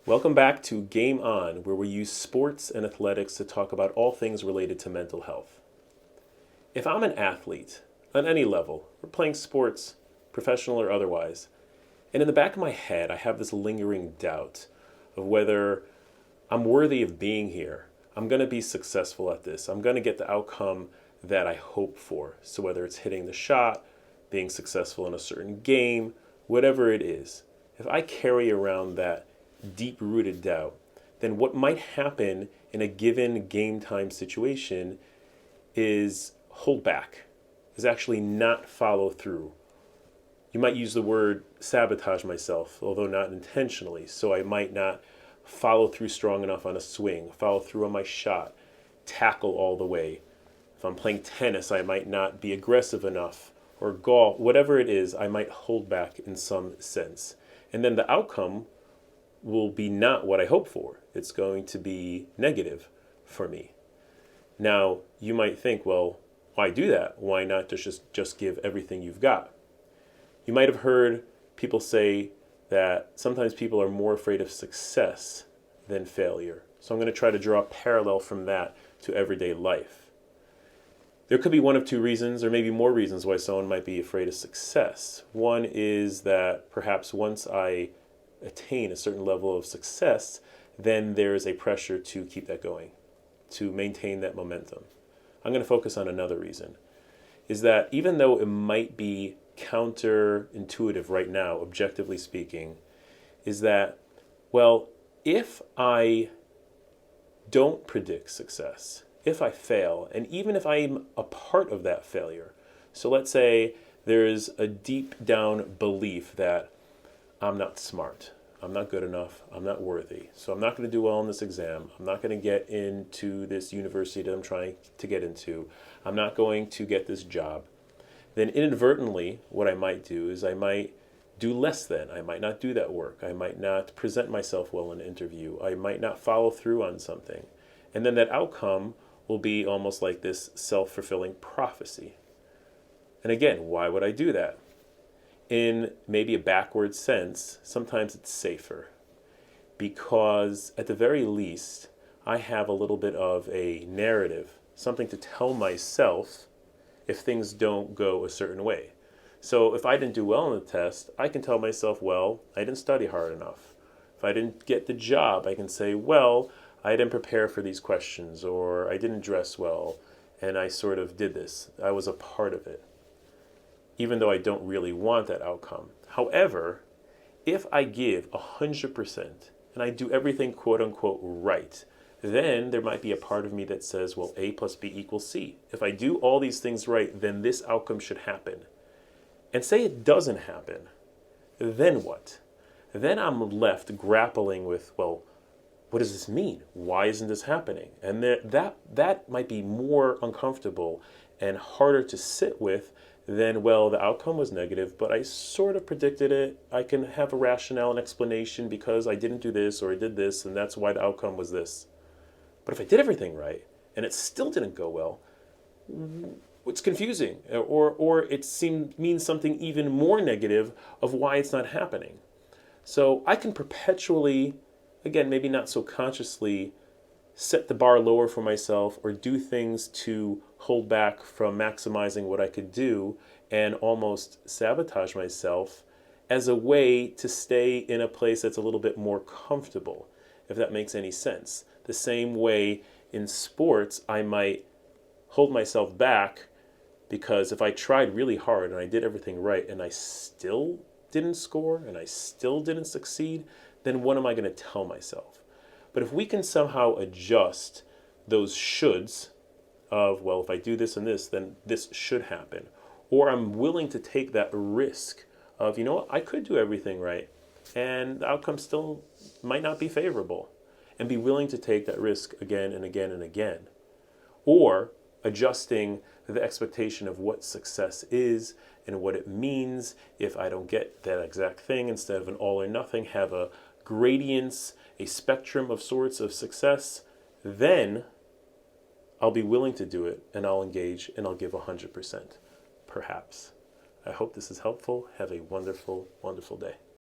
Welcome back to Game On, where we use sports and athletics to talk about all things related to mental health. If I'm an athlete, on any level, or playing sports, professional or otherwise, and in the back of my head I have this lingering doubt of whether I'm worthy of being here, I'm going to be successful at this, I'm going to get the outcome that I hope for. So whether it's hitting the shot, being successful in a certain game, whatever it is, if I carry around that deep-rooted doubt, then what might happen in a given game time situation is hold back, is actually not follow through. You might use the word sabotage myself, although not intentionally. So I might not follow through strong enough on a swing, follow through on my shot, tackle all the way. If I'm playing tennis, I might not be aggressive enough, or golf, whatever it is, I might hold back in some sense. And then the outcome will be not what I hope for. It's going to be negative for me. Now, you might think, well, why do that? Why not just give everything you've got? You might have heard people say that sometimes people are more afraid of success than failure. So I'm going to try to draw a parallel from that to everyday life. There could be one of two reasons, or maybe more reasons, why someone might be afraid of success. One is that perhaps once I attain a certain level of success, then there's a pressure to keep that going, to maintain that momentum. I'm going to focus on another reason, is that even though it might be counterintuitive right now, objectively speaking, is that, well, if I don't predict success, if I fail, and even if I'm a part of that failure, so let's say there's a deep down belief that I'm not smart, I'm not good enough, I'm not worthy, so I'm not going to do well in this exam, I'm not going to get into this university that I'm trying to get into, I'm not going to get this job, then inadvertently what I might do is I might do less than. I might not do that work. I might not present myself well in an interview. I might not follow through on something. And then that outcome will be almost like this self-fulfilling prophecy. And again, why would I do that? In maybe a backward sense, sometimes it's safer, because at the very least, I have a little bit of a narrative, something to tell myself if things don't go a certain way. So if I didn't do well on the test, I can tell myself, well, I didn't study hard enough. If I didn't get the job, I can say, well, I didn't prepare for these questions, or I didn't dress well, and I sort of did this. I was a part of it, even though I don't really want that outcome. However, if I give 100% and I do everything quote unquote right, then there might be a part of me that says, well, A plus B equals C. If I do all these things right, then this outcome should happen. And say it doesn't happen, then what? Then I'm left grappling with, well, what does this mean? Why isn't this happening? And that might be more uncomfortable and harder to sit with than, well, the outcome was negative, but I sort of predicted it. I can have a rationale and explanation because I didn't do this or I did this, and that's why the outcome was this. But if I did everything right and it still didn't go well, it's confusing, or it means something even more negative of why it's not happening. So I can perpetually, again, maybe not so consciously, set the bar lower for myself or do things to hold back from maximizing what I could do and almost sabotage myself as a way to stay in a place that's a little bit more comfortable, if that makes any sense. The same way in sports, I might hold myself back because if I tried really hard and I did everything right and I still didn't score and I still didn't succeed, then what am I going to tell myself? But if we can somehow adjust those shoulds of, well, if I do this and this, then this should happen. Or I'm willing to take that risk of, you know what, I could do everything right and the outcome still might not be favorable. And be willing to take that risk again and again and again. Or adjusting the expectation of what success is and what it means if I don't get that exact thing. Instead of an all or nothing, have a gradients, a spectrum of sorts of success, then I'll be willing to do it and I'll engage and I'll give 100%, perhaps. I hope this is helpful. Have a wonderful, wonderful day.